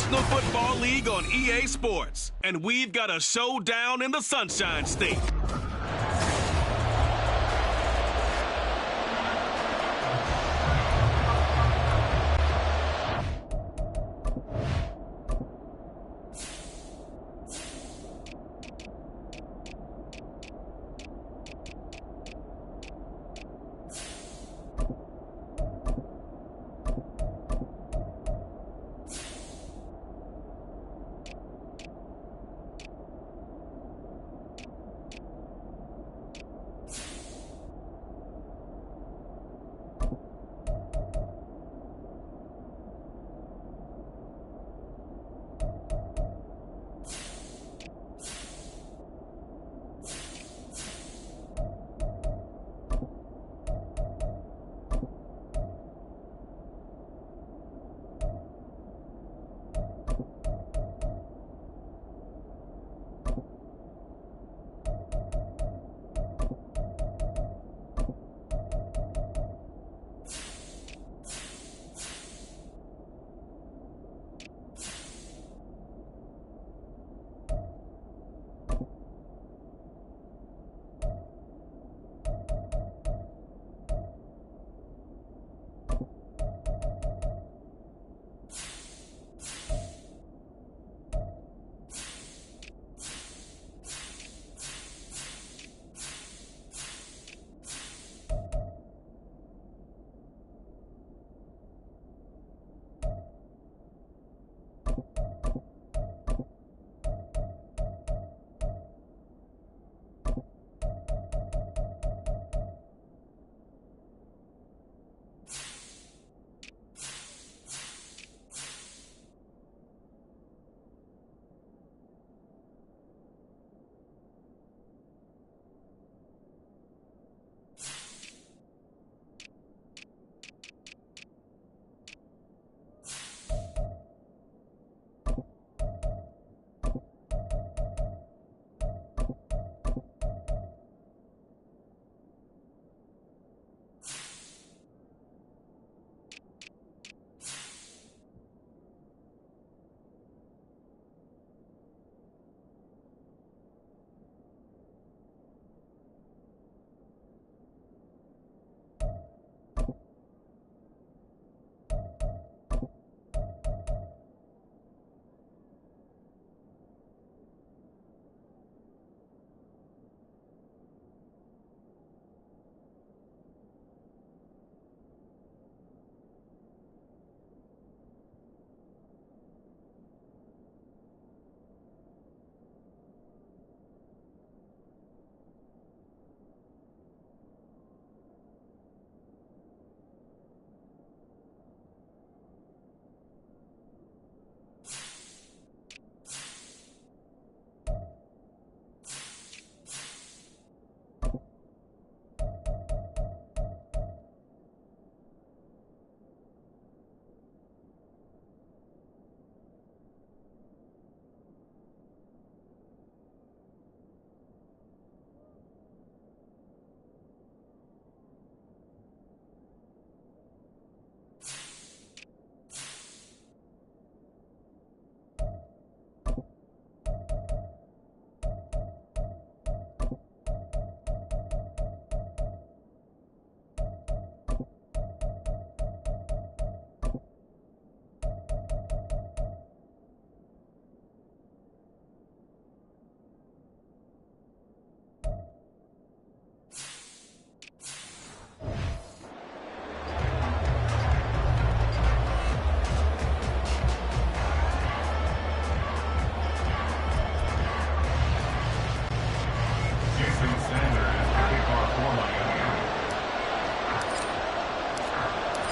National Football League on EA Sports. And we've got a showdown in the Sunshine State.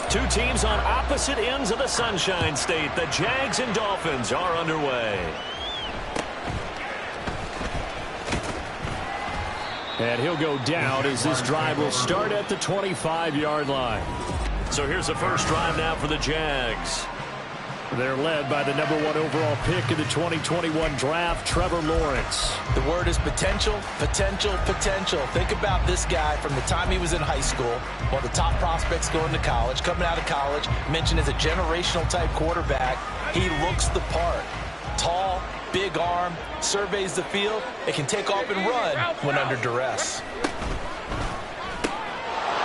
Two teams on opposite ends of the Sunshine State. The Jags and Dolphins are underway. And he'll go down as this drive will start at the 25-yard line. So here's the first drive now for the Jags. They're led by the #1 overall pick in the 2021 draft, Trevor Lawrence. The word is potential, potential, potential. Think about this guy from the time he was in high school, one of the top prospects going to college, coming out of college, mentioned as a generational type quarterback. He looks the part. Tall, big arm, surveys the field, and can take off and run when under duress.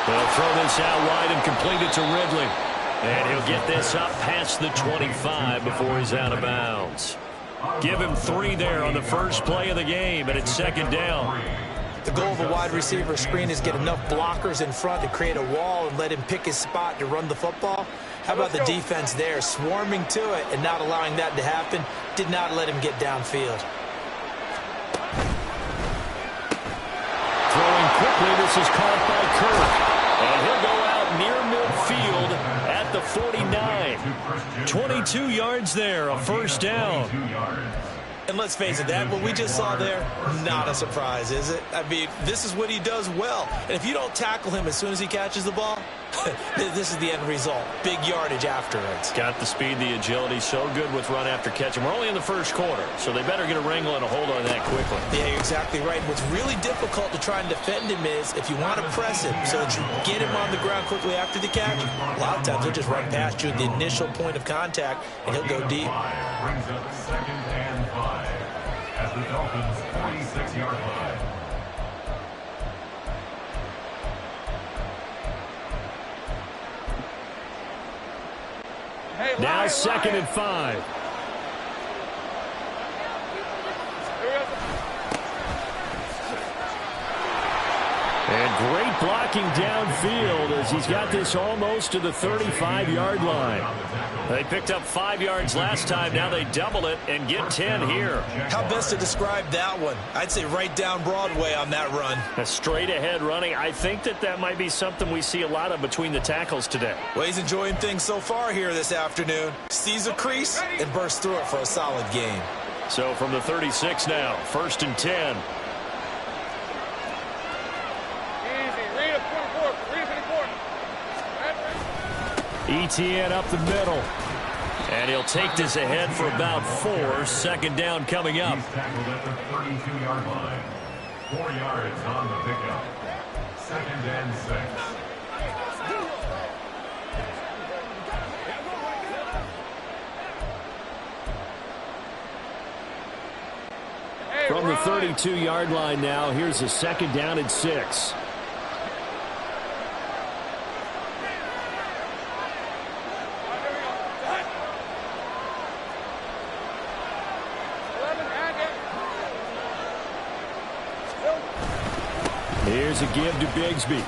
They'll throw this out wide and complete it to Ridley. And he'll get this up past the 25 before he's out of bounds. Give him 3 there on the first play of the game, and it's second down. The goal of a wide receiver screen is get enough blockers in front to create a wall and let him pick his spot to run the football. How about the defense there, swarming to it and not allowing that to happen? Did not let him get downfield. Throwing quickly, this is caught by Kirk. And he'll go out near midfield at the 49. 22 yards there, a first down. And let's face it, that what we just saw there, not a surprise, is it? I mean, this is what he does well. And if you don't tackle him as soon as he catches the ball, this is the end result. Big yardage afterwards. Got the speed, the agility, so good with run after catch. And we're only in the first quarter, so they better get a wrangle and a hold on that quickly. Yeah, you're exactly right. What's really difficult to try and defend him is if you want to press him so that you get him on the ground quickly after the catch, a lot of times he'll just run past you at the initial point of contact, and he'll go deep. Brings up 2nd and 5 at the Dolphins' 46-yard line. Now 2nd and 5. And great blocking downfield as he's got this almost to the 35-yard line. They picked up 5 yards last time. Now they double it and get 10 here. How best to describe that one? I'd say right down Broadway on that run. A straight-ahead running. I think that might be something we see a lot of between the tackles today. Well, he's enjoying things so far here this afternoon. Sees a crease and bursts through it for a solid gain. So from the 36 now, 1st and 10. Etienne up the middle. And he'll take this ahead for about 4. 2nd down coming up. He's tackled at the 32-yard line. 4 yards on the pickup. 2nd and 6. From the 32-yard line now, here's a 2nd down and 6. Here's a give to Bigsby.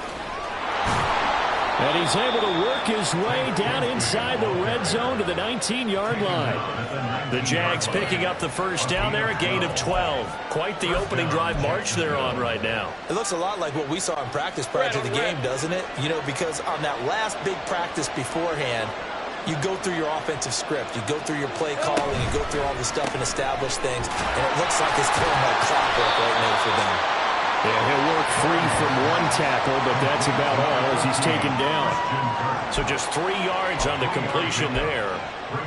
And he's able to work his way down inside the red zone to the 19-yard line. The Jags picking up the first down there, a gain of 12. Quite the opening drive march they're on right now. It looks a lot like what we saw in practice prior to the game, doesn't it? You know, because on that last big practice beforehand, you go through your offensive script. You go through your play calling. You go through all the stuff and establish things. And it looks like it's going like clockwork right now for them. Yeah, he'll work free from one tackle, but that's about all as he's taken down. So just 3 yards on the completion there,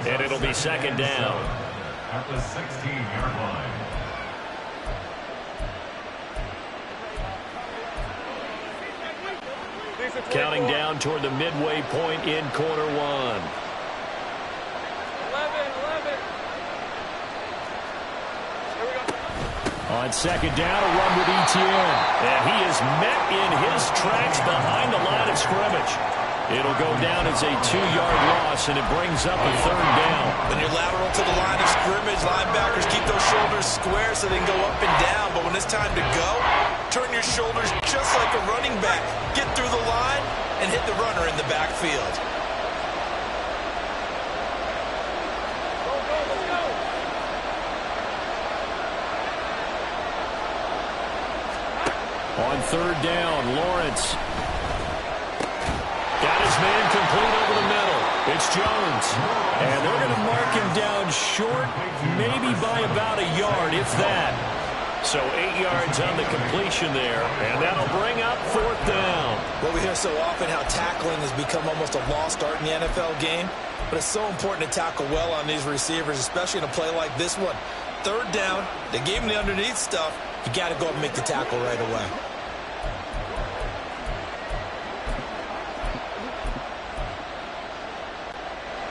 and it'll be 2nd down. At the 16-yard line. Counting down toward the midway point in quarter 1. On 2nd down, a run with Etienne. And he is met in his tracks behind the line of scrimmage. It'll go down as a 2-yard loss, and it brings up a 3rd down. When you're lateral to the line of scrimmage, linebackers keep those shoulders square so they can go up and down. But when it's time to go, turn your shoulders just like a running back. Get through the line and hit the runner in the backfield. On 3rd down, Lawrence. Got his man complete over the middle. It's Jones. And they're going to mark him down short, maybe by about a yard, if that. So 8 yards on the completion there, and that'll bring up 4th down. Well, we hear so often how tackling has become almost a lost art in the NFL game, but it's so important to tackle well on these receivers, especially in a play like this one. 3rd down, they gave him the underneath stuff. You got to go up and make the tackle right away.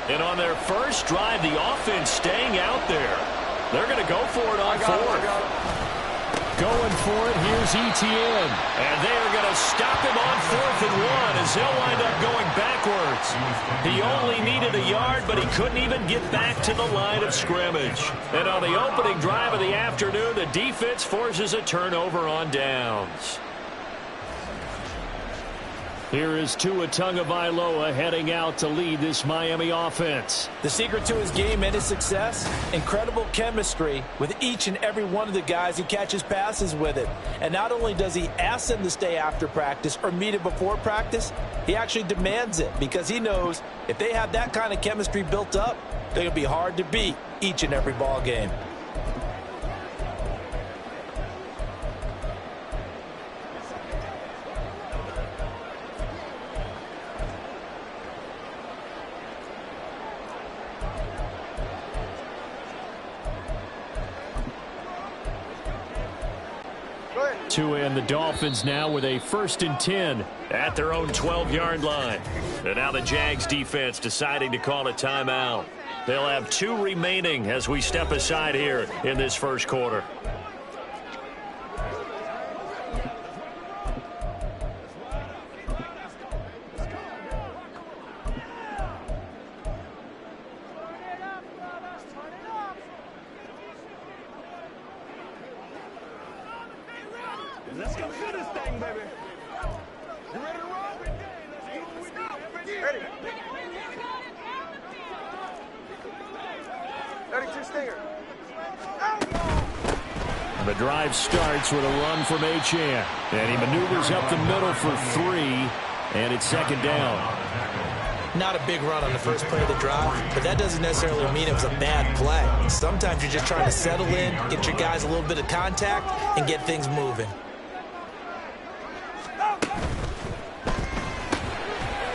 And on their first drive, the offense staying out there. They're going to go for it on fourth. Going for it, here's Etienne. And they are going to stop him on 4th and 1 as he'll wind up going backwards. He only needed a yard, but he couldn't even get back to the line of scrimmage. And on the opening drive of the afternoon, the defense forces a turnover on downs. Here is Tua Tagovailoa heading out to lead this Miami offense. The secret to his game and his success, incredible chemistry with each and every one of the guys he catches passes with it. And not only does he ask them to stay after practice or meet it before practice, he actually demands it because he knows if they have that kind of chemistry built up, they're going to be hard to beat each and every ball game. Tua and the Dolphins now with a 1st and 10 at their own 12-yard line. And now the Jags defense deciding to call a timeout. They'll have 2 remaining as we step aside here in this first quarter. Let's go do this thing, baby. You ready to roll? Let's go. Ready. 32 stinger. The drive starts with a run from Achane. And he maneuvers up the middle for 3. And it's 2nd down. Not a big run on the first play of the drive, but that doesn't necessarily mean it was a bad play. Sometimes you're just trying to settle in, get your guys a little bit of contact, and get things moving.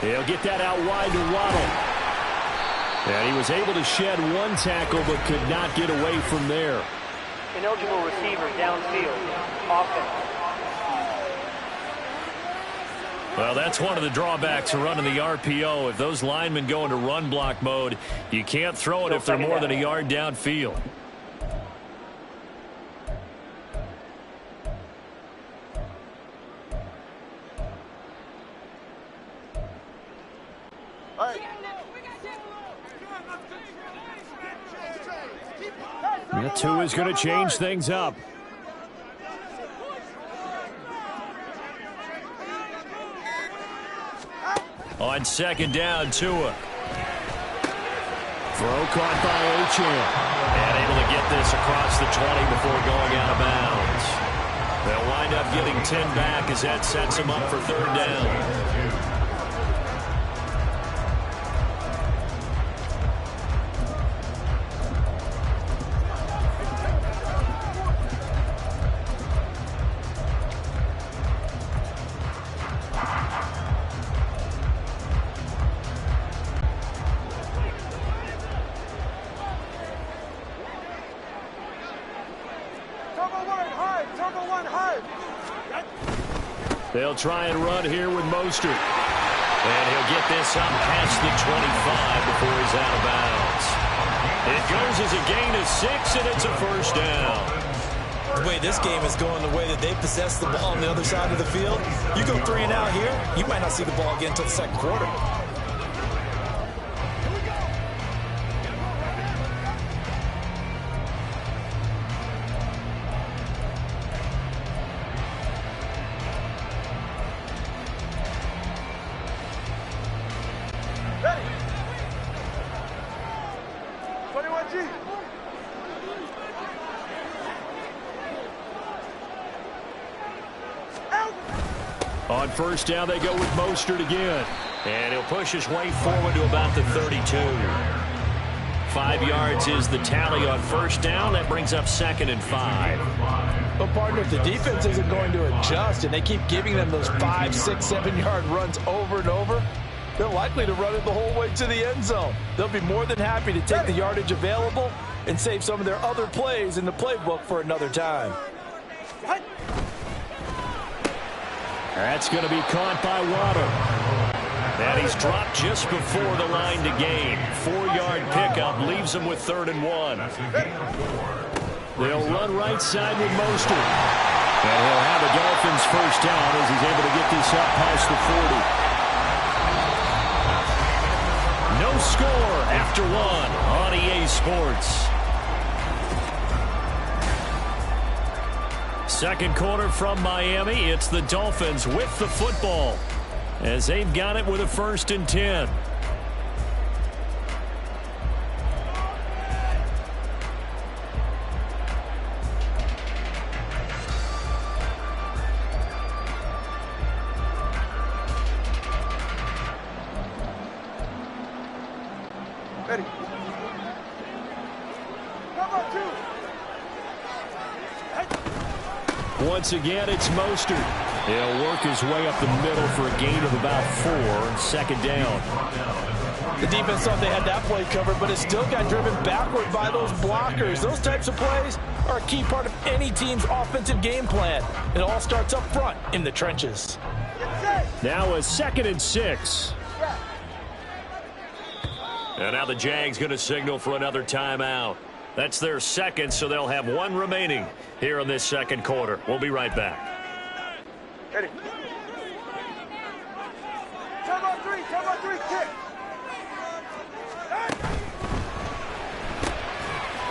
He'll get that out wide to Waddle. And he was able to shed 1 tackle but could not get away from there. Ineligible receiver downfield. Offense. Well, that's one of the drawbacks of running the RPO. If those linemen go into run block mode, you can't throw it if they're more than a yard downfield. Tua's going to change things up. On 2nd down, Tua. Throw caught by Achane. And able to get this across the 20 before going out of bounds. They'll wind up getting 10 back as that sets them up for 3rd down. They'll try and run here with Mostert. And he'll get this up past the 25 before he's out of bounds. It goes as a gain of 6, and it's a 1st down. The way this game is going, the way that they possess the ball on the other side of the field, you go 3 and out here, you might not see the ball again until the 2nd quarter. On 1st down, they go with Mostert again. And he'll push his way forward to about the 32. 5 yards is the tally on 1st down. That brings up 2nd and 5. Well, partner, if the defense isn't going to adjust and they keep giving them those 5, 6, 7-yard runs over and over, they're likely to run it the whole way to the end zone. They'll be more than happy to take the yardage available and save some of their other plays in the playbook for another time. That's going to be caught by Waddle. And he's dropped just before the line to gain. 4-yard pickup leaves him with 3rd and 1. They'll run right side with Mostert. And he'll have a Dolphins first down as he's able to get this up past the 40. No score after 1 on EA Sports. Second quarter from Miami. It's the Dolphins with the football as they've got it with a 1st and 10. Ready. Cover 2. Once again, it's Mostert. He'll work his way up the middle for a gain of about 4 and 2nd down. The defense thought they had that play covered, but it still got driven backward by those blockers. Those types of plays are a key part of any team's offensive game plan. It all starts up front in the trenches. Now a 2nd and 6. And now the Jags going to signal for another timeout. That's their 2nd, so they'll have 1 remaining here in this 2nd quarter. We'll be right back. Ready. Turbo 3, kick.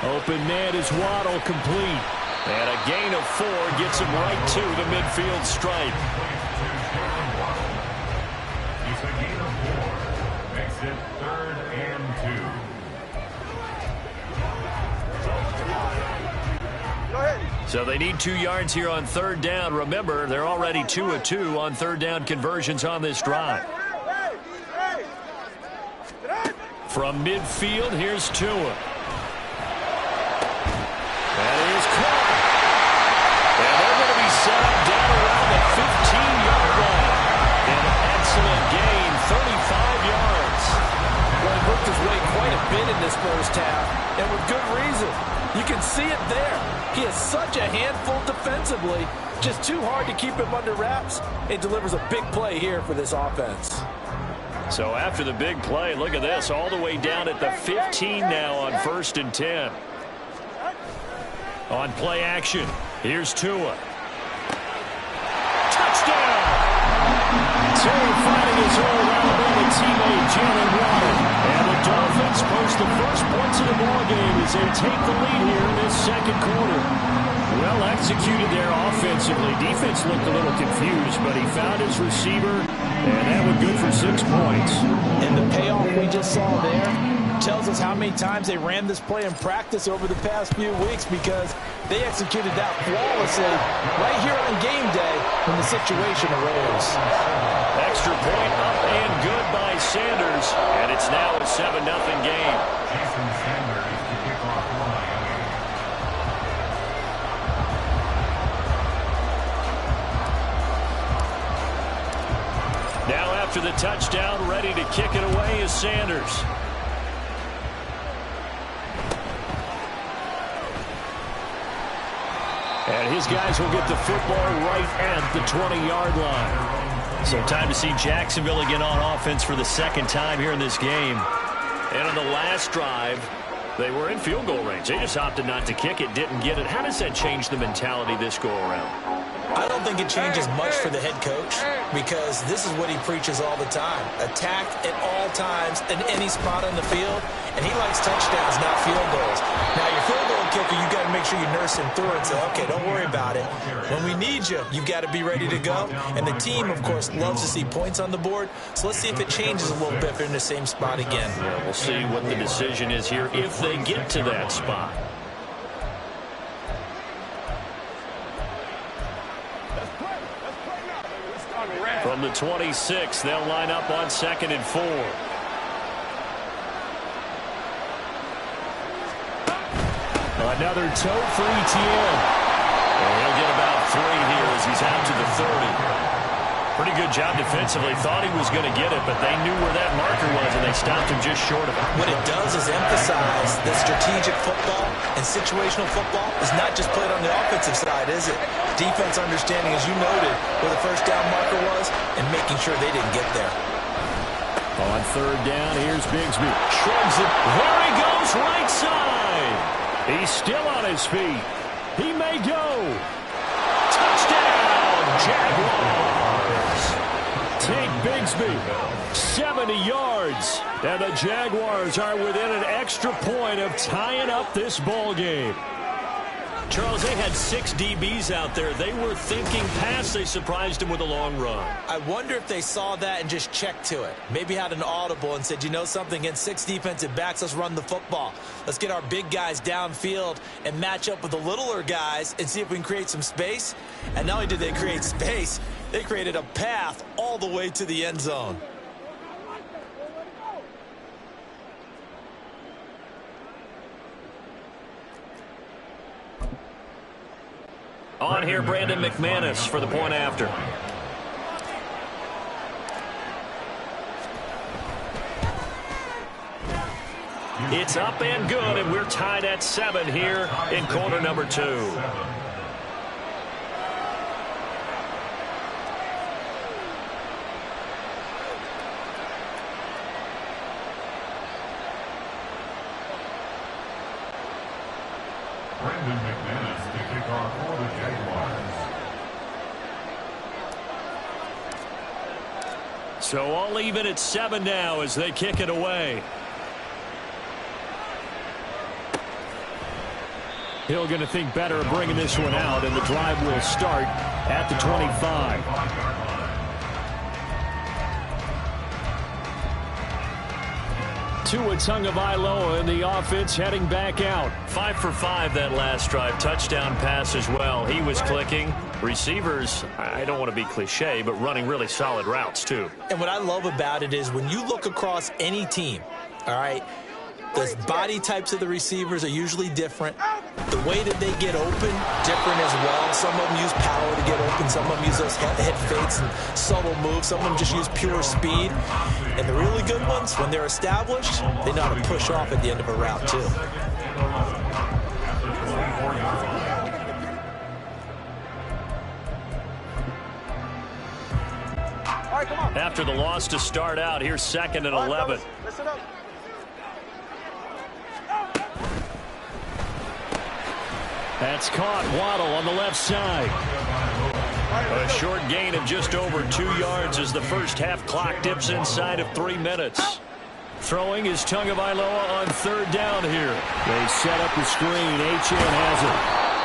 Open man is Waddle, complete. And a gain of 4 gets him right to the midfield stripe. It's a gain of 4. Makes it 3rd and 2. Go ahead. So they need 2 yards here on 3rd down. Remember, they're already 2 of 2 on 3rd down conversions on this drive. From midfield, here's Tua. That is caught. And they're going to be set up down around the 15-yard line. An excellent gain, 35 yards. Well, he worked his way quite a bit in this first half, and with good reason. You can see it there. He is such a handful defensively. Just too hard to keep him under wraps. It delivers a big play here for this offense. So after the big play, look at this, all the way down at the 15 now on 1st and 10. On play action, here's Tua. Touchdown! Tua finding his old Alabama teammate Jalen Waddle. And the Dolphins post the first points of the ballgame as they take the lead here in this 2nd quarter. Well executed there offensively. Defense looked a little confused, but he found his receiver, and that was good for 6 points. And the payoff we just saw there tells us how many times they ran this play in practice over the past few weeks, because they executed that flawlessly right here on game day when the situation arose. Extra point up and good by Sanders, and it's now a 7-0 game. Jason Sanders to kick off line. Now after the touchdown, ready to kick it away is Sanders. And his guys will get the football right at the 20-yard line. So time to see Jacksonville again on offense for the 2nd time here in this game. And on the last drive, they were in field goal range. They just opted not to kick it, didn't get it. How does that change the mentality this go-around? I don't think it changes much for the head coach, because this is what he preaches all the time. Attack at all times in any spot on the field, and he likes touchdowns, not field goals. Now, your field goal kicker, you got to make sure you nurse him through and say, okay, don't worry about it. When we need you, you've got to be ready to go. And the team, of course, loves to see points on the board. So let's see if it changes a little bit if they're in the same spot again. Yeah, we'll see what the decision is here if they get to that spot. From the 26, they'll line up on 2nd and 4. Another toe for Etienne. And he'll get about 3 here as he's out to the 30. Pretty good job defensively. Thought he was going to get it, but they knew where that marker was, and they stopped him just short of it. What it does is emphasize that strategic football and situational football is not just played on the offensive side, is it? Defense understanding, as you noted, where the first down marker was and making sure they didn't get there. On third down, here's Bigsby. Shrugs it. There he goes, right side. He's still on his feet. He may go. Touchdown, Jaguars. Take Bigsby. 70 yards. And the Jaguars are within an extra point of tying up this ball game. Charles, they had 6 DBs out there. They were thinking pass. They surprised him with a long run. I wonder if they saw that and just checked to it. Maybe had an audible and said, you know something, against 6 defensive backs, let's run the football. Let's get our big guys downfield and match up with the littler guys and see if we can create some space. And not only did they create space, they created a path all the way to the end zone. On here, Brandon McManus for the point after. It's up and good, and we're tied at 7 here in quarter number 2. Brandon McManus to kick off for the Jaguars. So all even at 7 now as they kick it away. Hill going to think better of bringing this one out, and the drive will start at the 25. Gtowncapp in the offense heading back out. 5 for 5 that last drive. Touchdown pass as well. He was clicking. Receivers, I don't want to be cliche, but running really solid routes too. And what I love about it is when you look across any team, all right, the body types of the receivers are usually different. The way that they get open, different as well. Some of them use power to get open. Some of them use those head fakes and subtle moves. Some of them just use pure speed. And the really good ones, when they're established, they know how to push off at the end of a route, too. After the loss to start out, here's 2nd and 11. Listen up. That's caught. Waddle on the left side. A short gain of just over 2 yards as the first half clock dips inside of 3 minutes. Throwing is Gtowncapp on third down here. They set up the screen. Achane has it.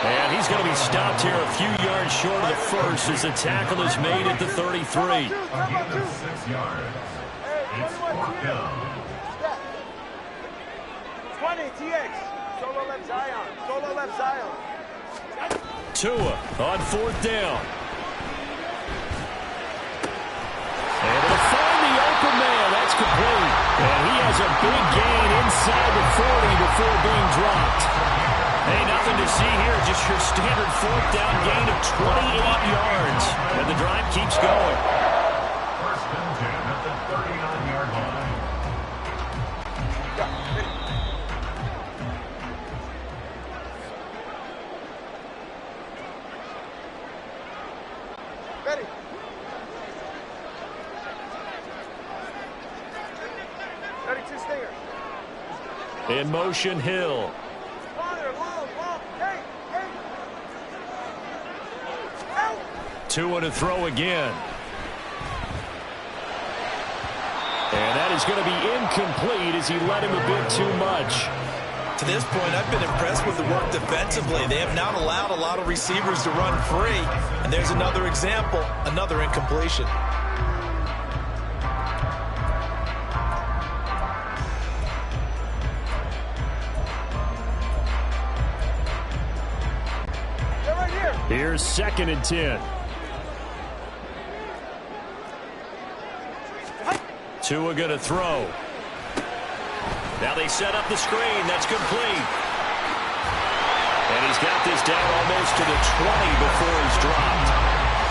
And he's going to be stopped here a few yards short of the first as the tackle is made at the 33. Again, 6 yards. It's 4th down. 20, TX. Solo left Zion. Solo left Zion. Tua on 4th down. Able to find the open man. That's complete. And he has a big gain inside the 40 before being dropped. Hey, nothing to see here. Just your standard 4th down gain of 28 yards. And the drive keeps going. 1st and 10 at the 39-yard line. Ready. Ready, 2 stingers. In motion, Hill. Long. Hey. Out. Tua to throw again. And that is going to be incomplete as he led him a bit too much. To this point, I've been impressed with the work defensively. They have not allowed a lot of receivers to run free. And there's another example, another incompletion. They're right here. Here's 2nd and 10. Tua going to throw. Now they set up the screen. That's complete. And he's got this down almost to the 20 before he's dropped.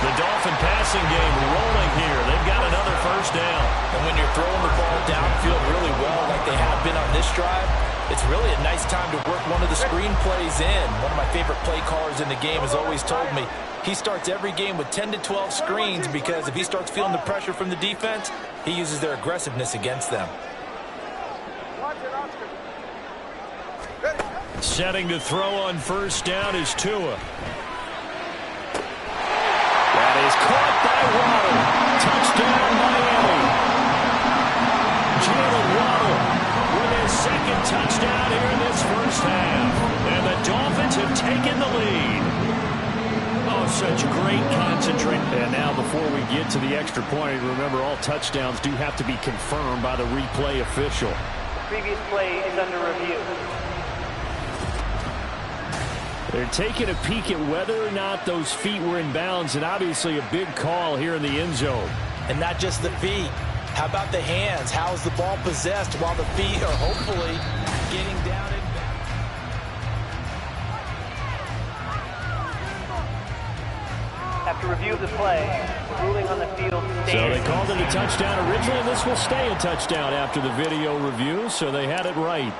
The Dolphin passing game rolling here. They've got another 1st down. And when you're throwing the ball downfield really well like they have been on this drive, It's really a nice time to work one of the screen plays in. One of my favorite play callers in the game has always told me he starts every game with 10 to 12 screens because if he starts feeling the pressure from the defense, he uses their aggressiveness against them. Setting to throw on first down is Tua. That is caught by Waddle. Touchdown, Miami. Jalen Waddle with his second touchdown here in this first half. And the Dolphins have taken the lead. Oh, such great concentration. And now before we get to the extra point, remember all touchdowns do have to be confirmed by the replay official. The previous play is under review. They're taking a peek at whether or not those feet were in bounds, and obviously a big call here in the end zone. And not just the feet. How about the hands? How is the ball possessed while the feet are hopefully getting down and After review of the play, ruling on the field stands. So they called it a touchdown originally, and this will stay a touchdown after the video review, so they had it right.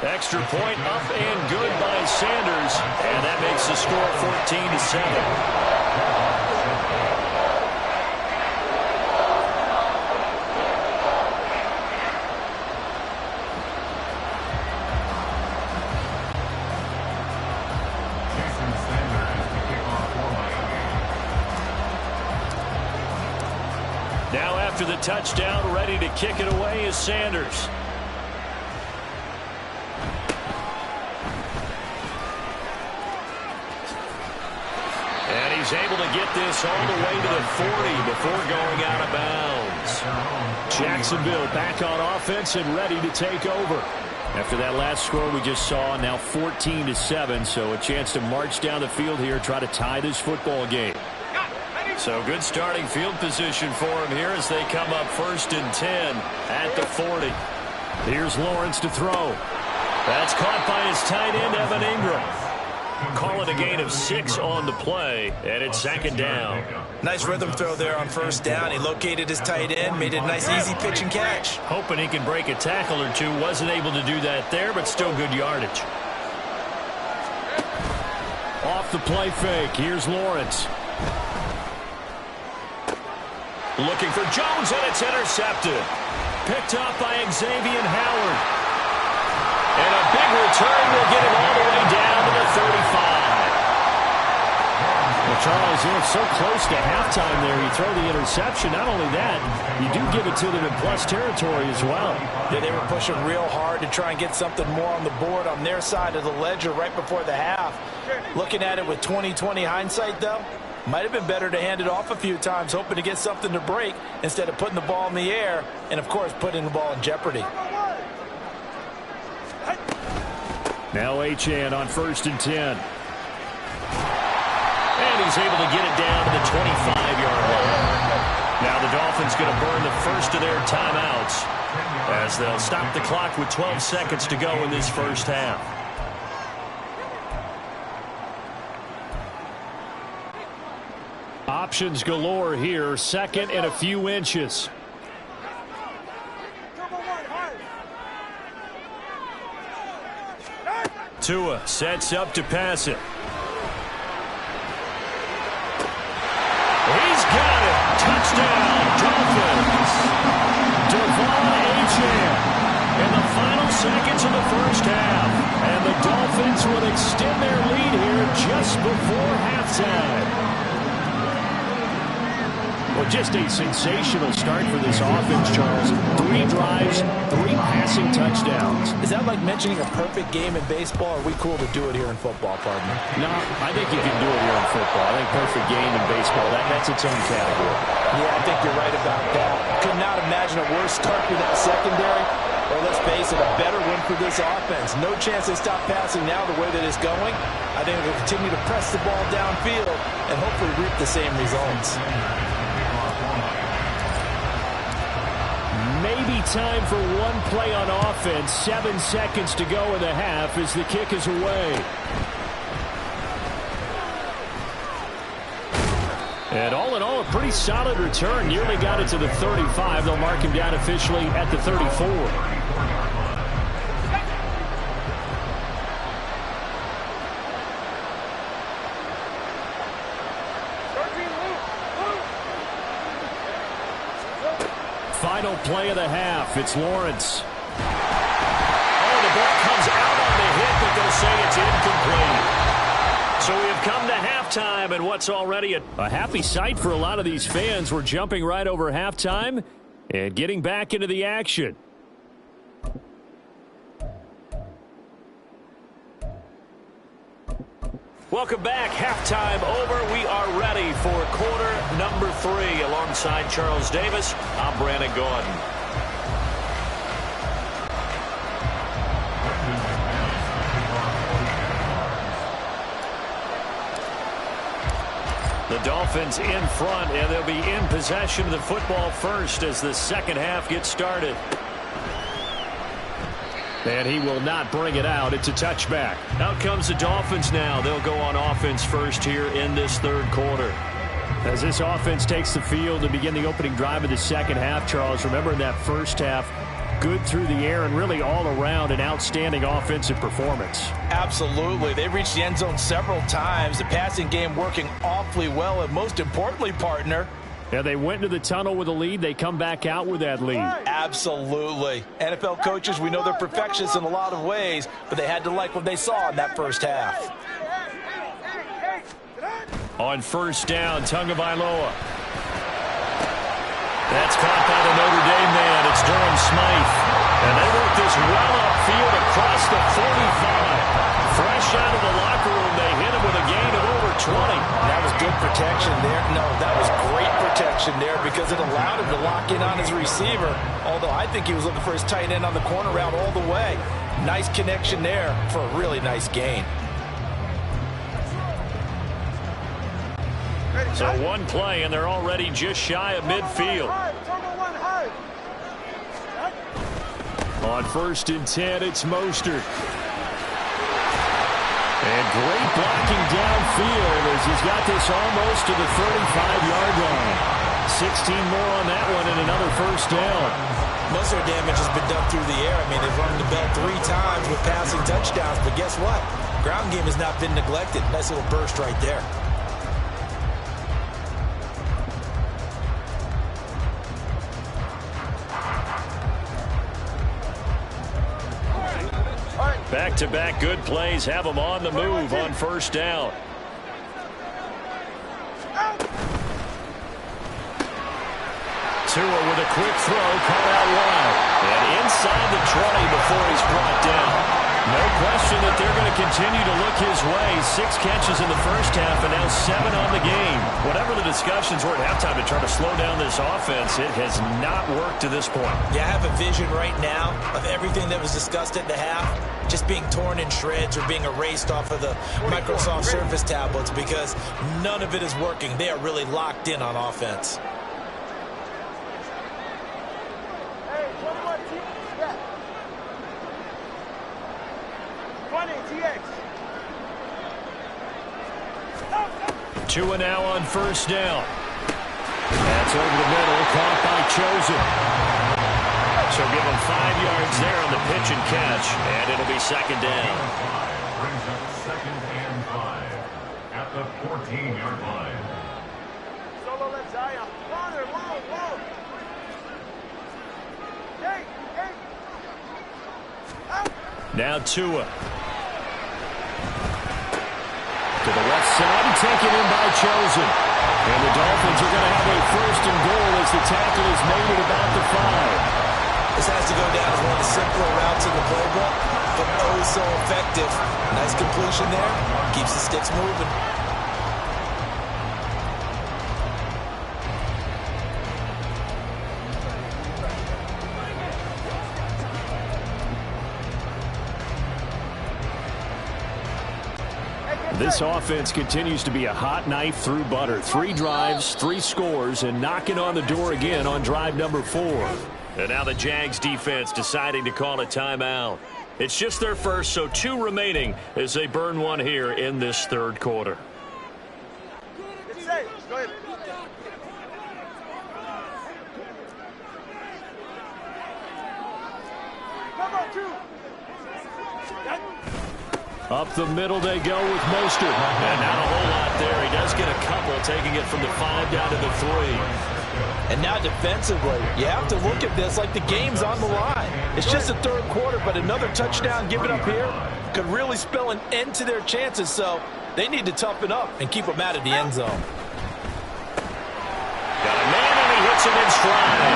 Extra point up and good by Sanders, and that makes the score 14-7. Now after the touchdown, ready to kick it away is Sanders. And he's able to get this all the way to the 40 before going out of bounds. Jacksonville back on offense and ready to take over. After that last score we just saw, now 14-7, so a chance to march down the field here, try to tie this football game. So good starting field position for him here as they come up 1st and 10 at the 40. Here's Lawrence to throw. That's caught by his tight end, Evan Ingram. Call it a gain of 6 on the play, and it's 2nd down. Nice rhythm throw there on 1st down. He located his tight end, made it a nice easy pitch and catch. Hoping he can break a tackle or two. Wasn't able to do that there, but still good yardage. Off the play fake. Here's Lawrence. Looking for Jones, and it's intercepted. Picked up by Xavier Howard. And a big return will get him all the way down to the 35. Well, Charles, you're so close to halftime there. You throw the interception. Not only that, you do give it to them in plus territory as well. Yeah, they were pushing real hard to try and get something more on the board on their side of the ledger right before the half. Looking at it with 20/20 hindsight, though, might have been better to hand it off a few times, hoping to get something to break instead of putting the ball in the air and, of course, putting the ball in jeopardy. Now Achane on 1st and 10. And he's able to get it down to the 25-yard line. Now the Dolphins going to burn the first of their timeouts as they'll stop the clock with 12 seconds to go in this first half. Options galore here. 2nd and a few inches. Tua sets up to pass it. He's got it. Touchdown, Dolphins. Achane in the final seconds of the first half. And the Dolphins will extend their lead here just before halftime. Well, just a sensational start for this offense, Charles. 3 drives, 3 passing touchdowns. Is that like mentioning a perfect game in baseball, or are we cool to do it here in football, partner? No, I think you can do it here in football. I think perfect game in baseball, that's its own category. Yeah, I think you're right about that. Could not imagine a worse start for that secondary, or let's face it, a better one for this offense. No chance they stop passing now the way that it's going. I think they'll continue to press the ball downfield and hopefully reap the same results. Maybe time for one play on offense. 7 seconds to go in the half as the kick is away. 2 2 And all in all, a pretty solid return. Nearly got it to the 35. They'll mark him down officially at the 34. Final play of the half. It's Lawrence. Oh, the ball comes out on the hit, but they'll say it's incomplete. So we have come to halftime, and what's already a happy sight for a lot of these fans. We're jumping right over halftime and getting back into the action. Welcome back. Halftime over. We are ready for quarter number 3. Alongside Charles Davis, I'm Brandon Gordon. The Dolphins in front, and they'll be in possession of the football first as the second half gets started. And he will not bring it out. It's a touchback. Out comes the Dolphins now. They'll go on offense first here in this third quarter. As this offense takes the field to begin the opening drive of the second half, Charles, remember in that first half, good through the air and really all around an outstanding offensive performance. Absolutely. They reached the end zone several times. The passing game working awfully well, and most importantly, partner, yeah, they went into the tunnel with a lead. They come back out with that lead. Absolutely. NFL coaches, we know they're perfectionists in a lot of ways, but they had to like what they saw in that first half. On first down, Tagovailoa. That's caught by the Notre Dame man. It's Durham Smythe. And they work this well upfield across the 45. Fresh out of the locker room, they hit him with a gain of over 20. That was good protection there. No, that was great protection there because it allowed him to lock in on his receiver. Although I think he was looking for his tight end on the corner route all the way. Nice connection there for a really nice gain. So one play, and they're already just shy of midfield. On first and 10, it's Mostert. And great blocking downfield as he's got this almost to the 35-yard line. 16 more on that one and another first down. Most of their damage has been done through the air. I mean, they've run the bell 3 times with passing touchdowns, but guess what? Ground game has not been neglected. Nice little burst right there. Back-to-back good plays have them on the move on first down. Tua with a quick throw, caught out wide. And inside the 20 before he's brought down. No question that they're going to continue to look his way. 6 catches in the first half and now 7 on the game. Whatever the discussions were at halftime to try to slow down this offense, it has not worked to this point. Yeah, I have a vision right now of everything that was discussed at the half just being torn in shreds or being erased off of the Microsoft Surface tablets because none of it is working. They are really locked in on offense. Tua now on first down. That's over the middle, caught by Chosen. So give him 5 yards there on the pitch and catch, and it'll be second down. Brings up second and 5 at the 14-yard line. Solo left Zion. Water, whoa. Hey. Now Tua. To the left side and taken in by Chosen. And the Dolphins are going to have a first and goal as the tackle is made at about the 5. This has to go down as one of the simpler routes in the playbook, but oh so effective. Nice completion there. Keeps the sticks moving. This offense continues to be a hot knife through butter. 3 drives, 3 scores, and knocking on the door again on drive number 4. And now the Jags defense deciding to call a timeout. It's just their first, so 2 remaining as they burn one here in this third quarter. Go ahead. Up the middle they go with Mostert. And not a whole lot there. He does get a couple, taking it from the 5 down to the 3. And now defensively, you have to look at this like the game's on the line. It's just the third quarter, but another touchdown given up here could really spell an end to their chances. So they need to toughen up and keep them out of the end zone. Got a man and he hits him in stride.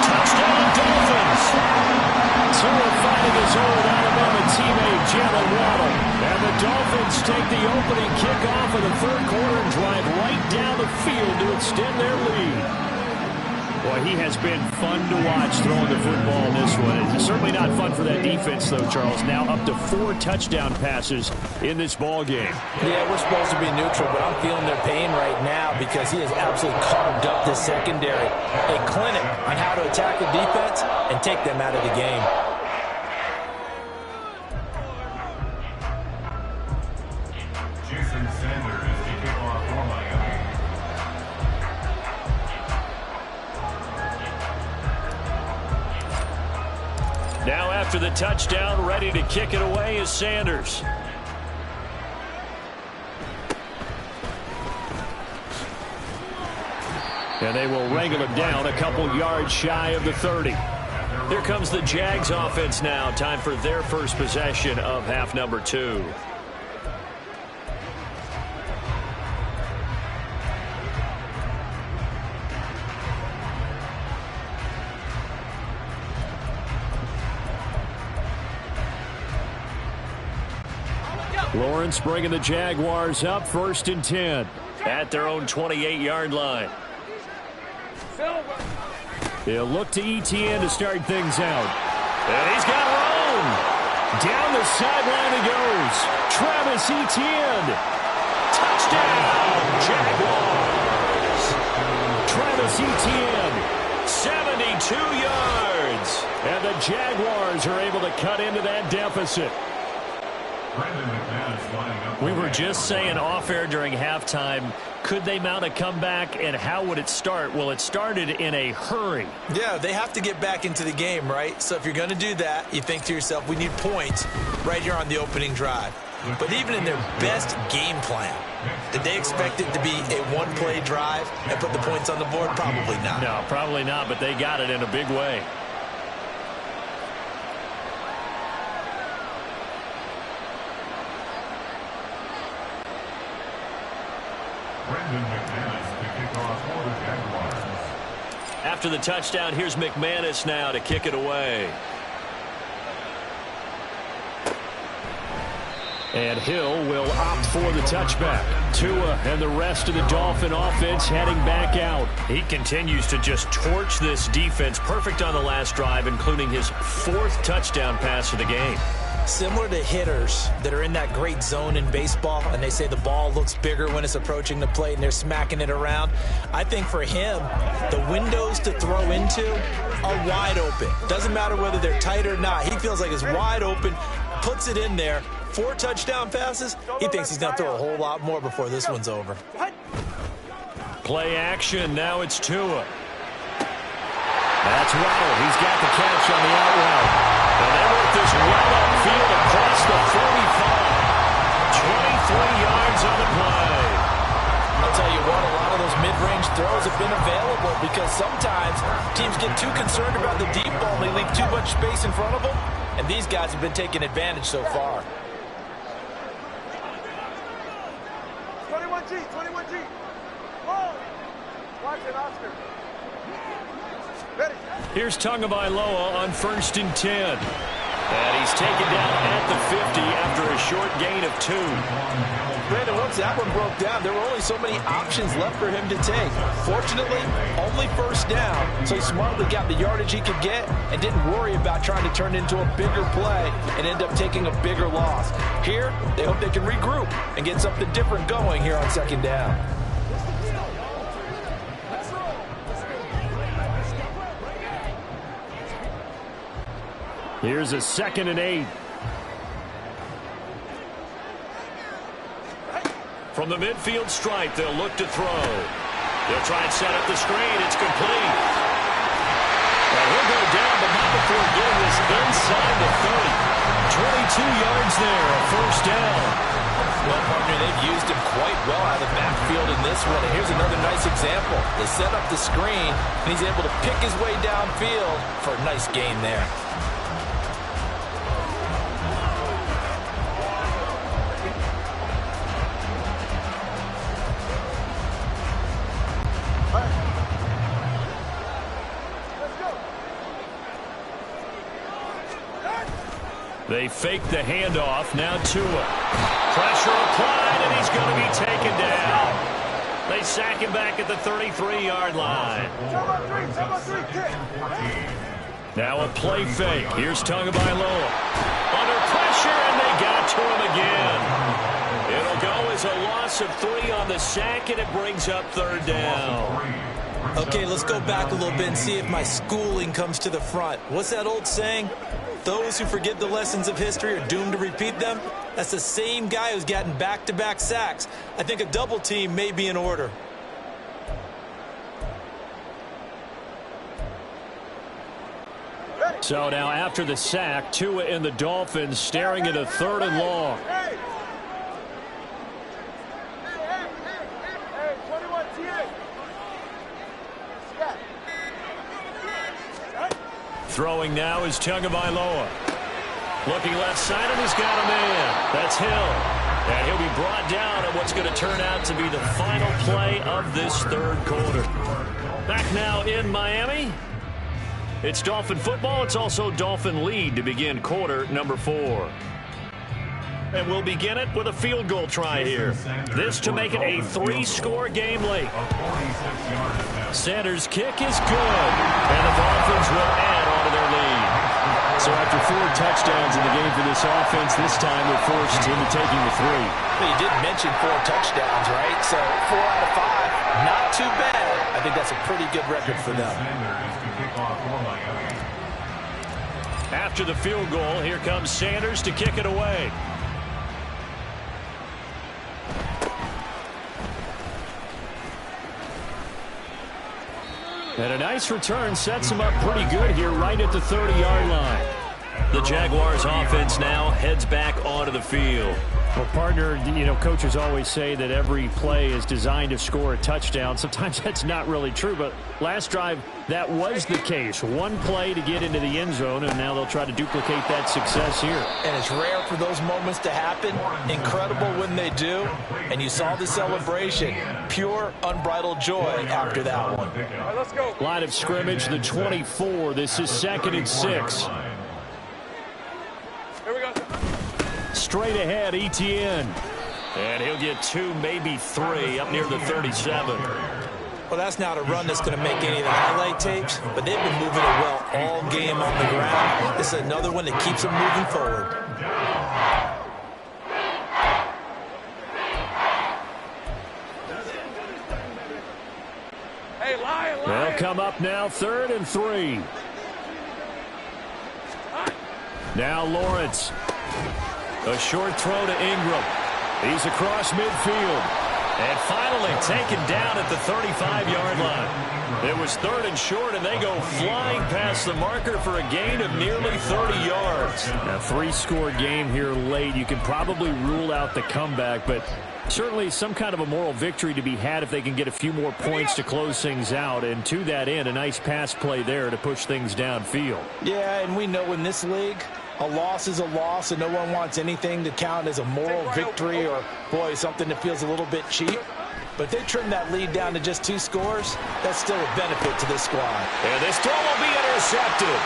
Touchdown Dolphins. Tua finding his old Alabama teammate Jalen Waddle. And the Dolphins take the opening kickoff of the third quarter and drive right down the field to extend their lead. Boy, he has been fun to watch throwing the football in this one. It's certainly not fun for that defense, though, Charles. Now up to 4 touchdown passes in this ball game. Yeah, we're supposed to be neutral, but I'm feeling their pain right now because he has absolutely carved up this secondary. A clinic on how to attack the defense and take them out of the game. Jason Sanders is the kickoff for Miami. Now after the touchdown, ready to kick it away is Sanders. And they will wrangle him down a couple yards shy of the 30. Here comes the Jags offense now. Time for their first possession of half number 2. Lawrence bringing the Jaguars up 1st and 10 at their own 28-yard line. He'll look to ETN to start things out. And he's got room. Down the sideline he goes. Travis Etienne. Touchdown, Jaguars. Travis Etienne, 72 yards. And the Jaguars are able to cut into that deficit. We were just saying off-air during halftime, could they mount a comeback and how would it start? Well, it started in a hurry. Yeah, they have to get back into the game, right? So if you're going to do that, you think to yourself, we need points right here on the opening drive. But even in their best game plan, did they expect it to be a one-play drive and put the points on the board? Probably not. No, probably not, but they got it in a big way. After the touchdown, here's McManus now to kick it away. And Hill will opt for the touchback. Tua and the rest of the Dolphin offense heading back out. He continues to just torch this defense. Perfect on the last drive, including his 4th touchdown pass of the game. Similar to hitters that are in that great zone in baseball, and they say the ball looks bigger when it's approaching the plate and they're smacking it around. I think for him, the windows to throw into are wide open. Doesn't matter whether they're tight or not. He feels like it's wide open, puts it in there. 4 touchdown passes. He thinks he's going to throw a whole lot more before this one's over. Play action. Now it's Tua. That's Waddle. He's got the catch on the out route. And they work this well upfield across the 45. 23 yards on the play. I'll tell you what, a lot of those mid-range throws have been available because sometimes teams get too concerned about the deep ball and they leave too much space in front of them. And these guys have been taking advantage so far. 21G, 21G. Whoa. Watch it, Oscar. Ready. Here's Tagovailoa on 1st and 10. And he's taken down at the 50 after a short gain of 2. Brandon, once that one broke down, there were only so many options left for him to take. Fortunately, only 1st down, so he smartly got the yardage he could get and didn't worry about trying to turn it into a bigger play and end up taking a bigger loss. Here, they hope they can regroup and get something different going here on 2nd down. Here's a 2nd and 8. From the midfield stripe, they'll look to throw. They'll try and set up the screen. It's complete. Well, he'll go down, but not before getting this inside the 30. yards there, a first down. Well, partner, they've used him quite well out of the backfield in this one. And here's another nice example. They set up the screen, and he's able to pick his way downfield for a nice gain there. They fake the handoff. Now Tua. Pressure applied, and he's going to be taken down. They sack him back at the 33-yard line. Now a play fake. Here's Tagovailoa. Under pressure, and they got to him again. It'll go as a loss of 3 on the sack, and it brings up third down. Okay, let's go back a little bit and see if my schooling comes to the front. What's that old saying? Those who forget the lessons of history are doomed to repeat them. That's the same guy who's gotten back-to-back sacks. I think a double team may be in order. So now after the sack, Tua and the Dolphins staring at a 3rd and long. Throwing now is Tagovailoa. Looking left side, and he's got a man. That's Hill. And he'll be brought down at what's going to turn out to be the final play of this 3rd quarter. Back now in Miami. It's Dolphin football. It's also Dolphin lead to begin quarter number 4. And we'll begin it with a field goal try here. This to make it a 3-score game late. Sanders' kick is good. And the Dolphins will add on to their lead. So after 4 touchdowns in the game for this offense, this time they're forced into taking the 3. Well, you did mention 4 touchdowns, right? So 4 out of 5, not too bad. I think that's a pretty good record for them. After the field goal, here comes Sanders to kick it away. And a nice return sets him up pretty good here right at the 30-yard line. The Jaguars offense now heads back onto the field. Well, partner, you know, coaches always say that every play is designed to score a touchdown. Sometimes that's not really true, but last drive, that was the case. One play to get into the end zone, and now they'll try to duplicate that success here. And it's rare for those moments to happen. Incredible when they do. And you saw the celebration. Pure, unbridled joy after that one. All right, let's go. Line of scrimmage, the 24. This is 2nd and 6. Here we go. Straight ahead, Etienne. And he'll get 2, maybe 3, up near the 37. Well, that's not a run that's going to make any of the highlight tapes, but they've been moving it well all game on the ground. This is another one that keeps them moving forward. Hey, Lion. They'll come up now, 3rd and 3. Now Lawrence. A short throw to Ingram. He's across midfield. And finally taken down at the 35-yard line. It was 3rd and short, and they go flying past the marker for a gain of nearly 30 yards. A 3-score game here late. You can probably rule out the comeback, but certainly some kind of a moral victory to be had if they can get a few more points to close things out. And to that end, a nice pass play there to push things downfield. Yeah, and we know in this league, a loss is a loss, and no one wants anything to count as a moral victory or, boy, something that feels a little bit cheap. But if they trim that lead down to just 2 scores, that's still a benefit to this squad. And this throw will be intercepted.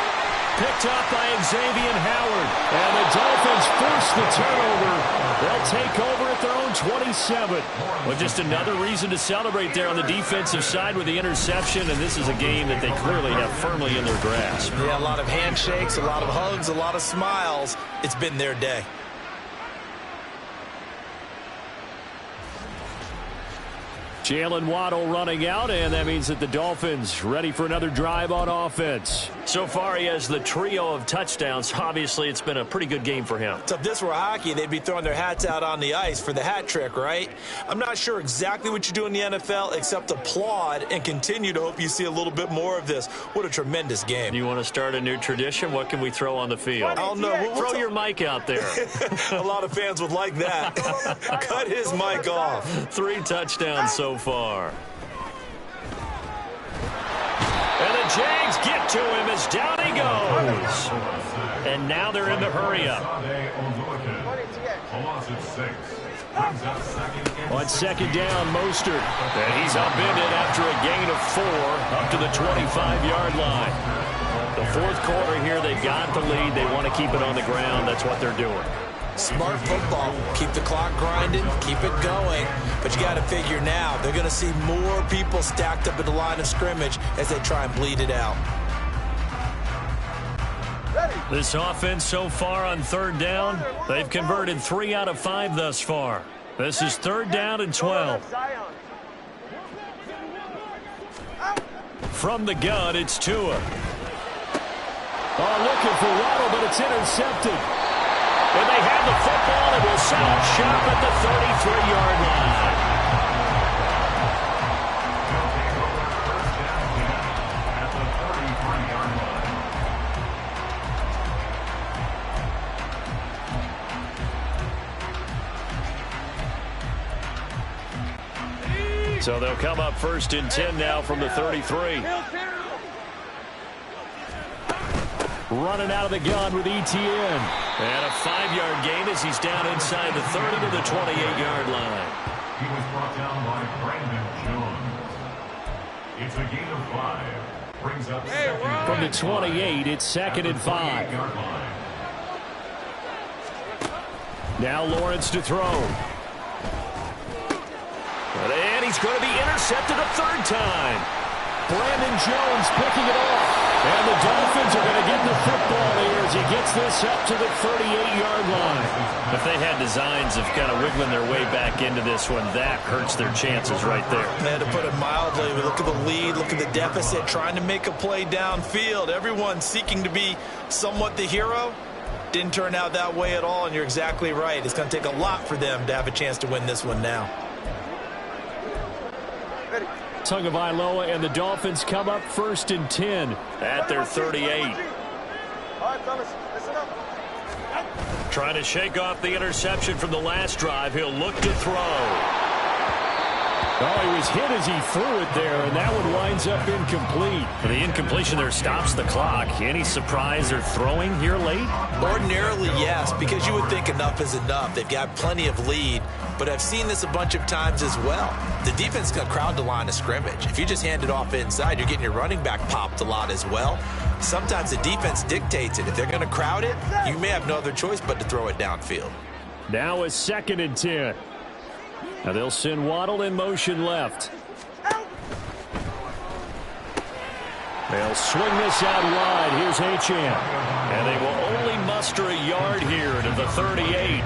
Picked up by Xavier Howard. And the Dolphins force the turnover. They'll take over at their own 27. Well, just another reason to celebrate there on the defensive side with the interception. And this is a game that they clearly have firmly in their grasp. Yeah, a lot of handshakes, a lot of hugs, a lot of smiles. It's been their day. Jalen Waddle running out, and that means that the Dolphins ready for another drive on offense. So far, he has the trio of touchdowns. Obviously, it's been a pretty good game for him. So if this were hockey, they'd be throwing their hats out on the ice for the hat trick, right? I'm not sure exactly what you do in the NFL except applaud and continue to hope you see a little bit more of this. What a tremendous game. You want to start a new tradition? What can we throw on the field? I don't know. Throw your mic out there. A lot of fans would like that. Cut his mic off. 3 touchdowns so far. And the Jags get to him as down he goes. And now they're in the hurry-up. On second down, Mostert. And he's upended after a gain of 4 up to the 25-yard line. The fourth quarter here, they've got the lead. They want to keep it on the ground. That's what they're doing. Smart football. Keep the clock grinding, keep it going. But you got to figure now, they're going to see more people stacked up at the line of scrimmage as they try and bleed it out. This offense so far on third down, they've converted 3 out of 5 thus far. This is 3rd down and 12. From the gun, it's Tua. Oh, looking for Waddle, but it's intercepted. And they have the football and will set up shop at the 33-yard line. So they'll come up 1st and 10 now from the 33. Running out of the gun with ETN. And a 5-yard gain as he's down inside the 30 to the 28-yard line. He was brought down by Brandon Jones. It's a gain of 5. Brings up From the 28, it's 2nd and 5. Now Lawrence to throw. And he's going to be intercepted a 3rd time. Brandon Jones picking it off. And the Dolphins are going to get the football here as he gets this up to the 38-yard line. If they had designs of kind of wiggling their way back into this one, that hurts their chances right there. Man, to put it mildly, we look at the lead, look at the deficit, trying to make a play downfield. Everyone seeking to be somewhat the hero. Didn't turn out that way at all, and you're exactly right. It's going to take a lot for them to have a chance to win this one now. Tagovailoa and the Dolphins come up 1st and 10 at their 38. All right, fellas, listen up. Trying to shake off the interception from the last drive. He'll look to throw. Oh, he was hit as he threw it there, and that one winds up incomplete. The incompletion there stops the clock. Any surprise they're throwing here late? Ordinarily, yes, because you would think enough is enough. They've got plenty of lead, but I've seen this a bunch of times as well. The defense is going to crowd the line of scrimmage. If you just hand it off inside, you're getting your running back popped a lot as well. Sometimes the defense dictates it. If they're going to crowd it, you may have no other choice but to throw it downfield. Now it's 2nd and 10. Now they'll send Waddle in motion left. They'll swing this out wide. Here's Achane. And they will only muster a yard here to the 38.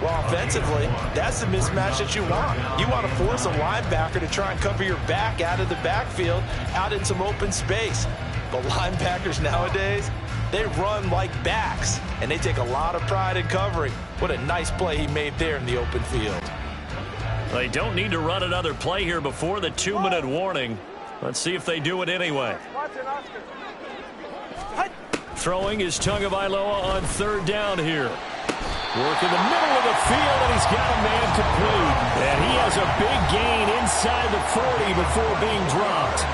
Well, offensively, that's the mismatch that you want. You want to force a linebacker to try and cover your back out of the backfield, out in some open space. But linebackers nowadays, they run like backs, and they take a lot of pride in covering. What a nice play he made there in the open field. They don't need to run another play here before the 2-minute warning. Let's see if they do it anyway. Throwing is Tagovailoa on 3rd down here. Work in the middle of the field, and he's got a man complete. And he has a big gain inside the 40 before being dropped.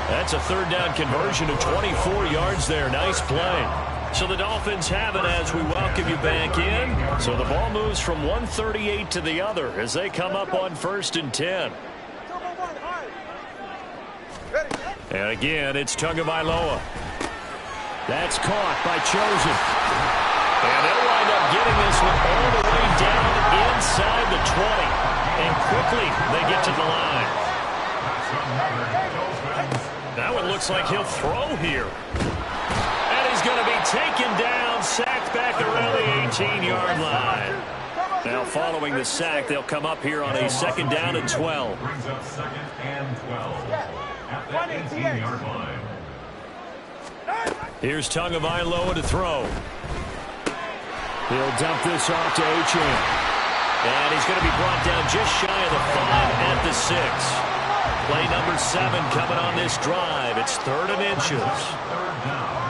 That's a 3rd down conversion of 24 yards there. Nice play. So the Dolphins have it as we welcome you back in. So the ball moves from 138 to the other as they come up on 1st and 10. And again, it's Tagovailoa. That's caught by Chosen. And they'll wind up getting this one all the way down inside the 20. And quickly they get to the line. That one looks like he'll throw here. And he's going to be taken down, sacked back around the 18-yard line. Now following the sack, they'll come up here on a 2nd down and 12. Brings up 2nd and 12 at the 18-yard line. Here's Tagovailoa to throw. He'll dump this off to Achane. And he's going to be brought down just shy of the 5 at the 6. Play number 7 coming on this drive. It's 3rd and inches. 3rd down.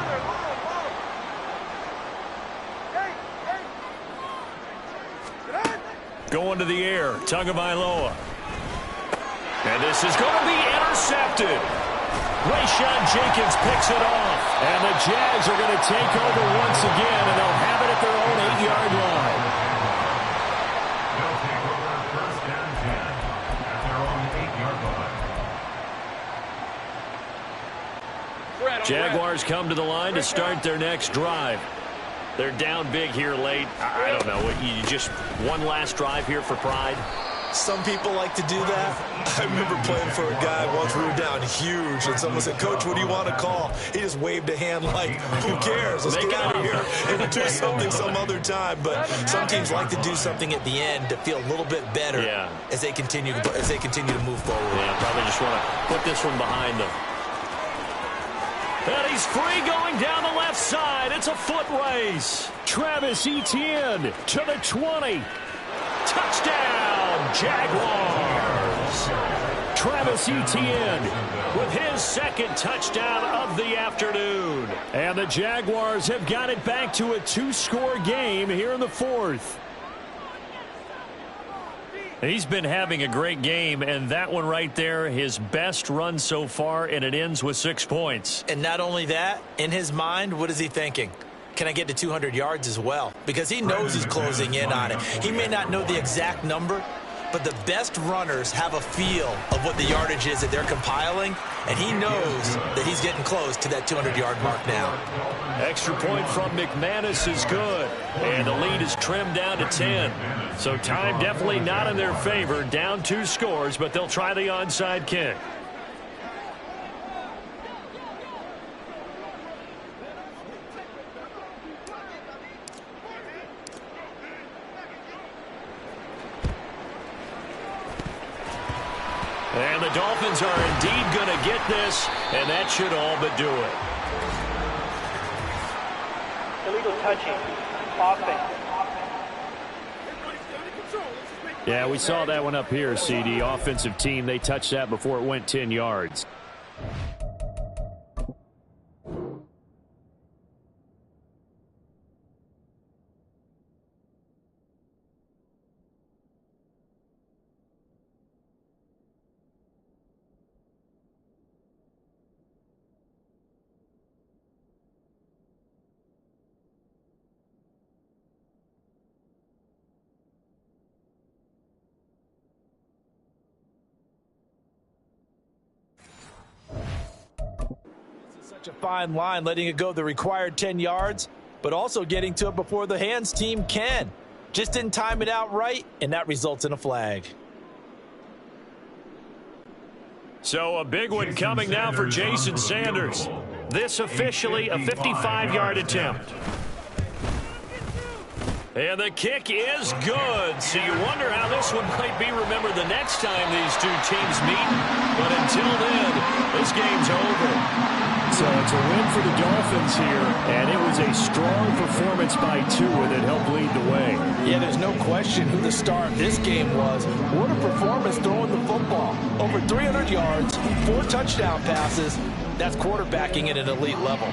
Going to the air, Tagovailoa. And this is going to be intercepted. Rayshawn Jenkins picks it off. And the Jags are going to take over once again, and they'll have it at their own 8-yard line. They'll take over 1st and 10 at their own 8-yard line. Jaguars come to the line to start their next drive. They're down big here late. I don't know. You just one last drive here for pride? Some people like to do that. I remember playing for a guy once. We were down huge, and someone said, "Coach, what do you want to call?" He just waved a hand like, "Who cares? Let's get out of here and do something some other time." But some teams like to do something at the end to feel a little bit better as they continue to move forward. Yeah, probably just want to put this one behind them. And he's free going down the left side. It's a foot race. Travis Etienne to the 20. Touchdown, Jaguars. Travis Etienne with his 2nd touchdown of the afternoon. And the Jaguars have got it back to a 2-score game here in the 4th. He's been having a great game, and that one right there, his best run so far, and it ends with 6 points. And not only that, in his mind, what is he thinking? Can I get to 200 yards as well? Because he knows he's closing in on it. He may not know the exact number, but the best runners have a feel of what the yardage is that they're compiling, and he knows that he's getting close to that 200-yard mark now. Extra point from McManus is good, and the lead is trimmed down to 10. So time definitely not in their favor. Down 2 scores, but they'll try the onside kick. And the Dolphins are indeed going to get this, and that should all but do it. Illegal touching. Offense. Yeah, we saw that one up here, CD. Offensive team, they touched that before it went 10 yards. A fine line, letting it go the required 10 yards, but also getting to it before the hands team can. Just didn't time it out right, and that results in a flag. So a big one coming now for Jason Sanders. This officially a 55-yard attempt. And the kick is good. So you wonder how this one might be remembered the next time these two teams meet. But until then, this game's over. So it's a win for the Dolphins here, and it was a strong performance by Tua that helped lead the way. Yeah, there's no question who the star of this game was. What a performance throwing the football. Over 300 yards, 4 touchdown passes. That's quarterbacking at an elite level.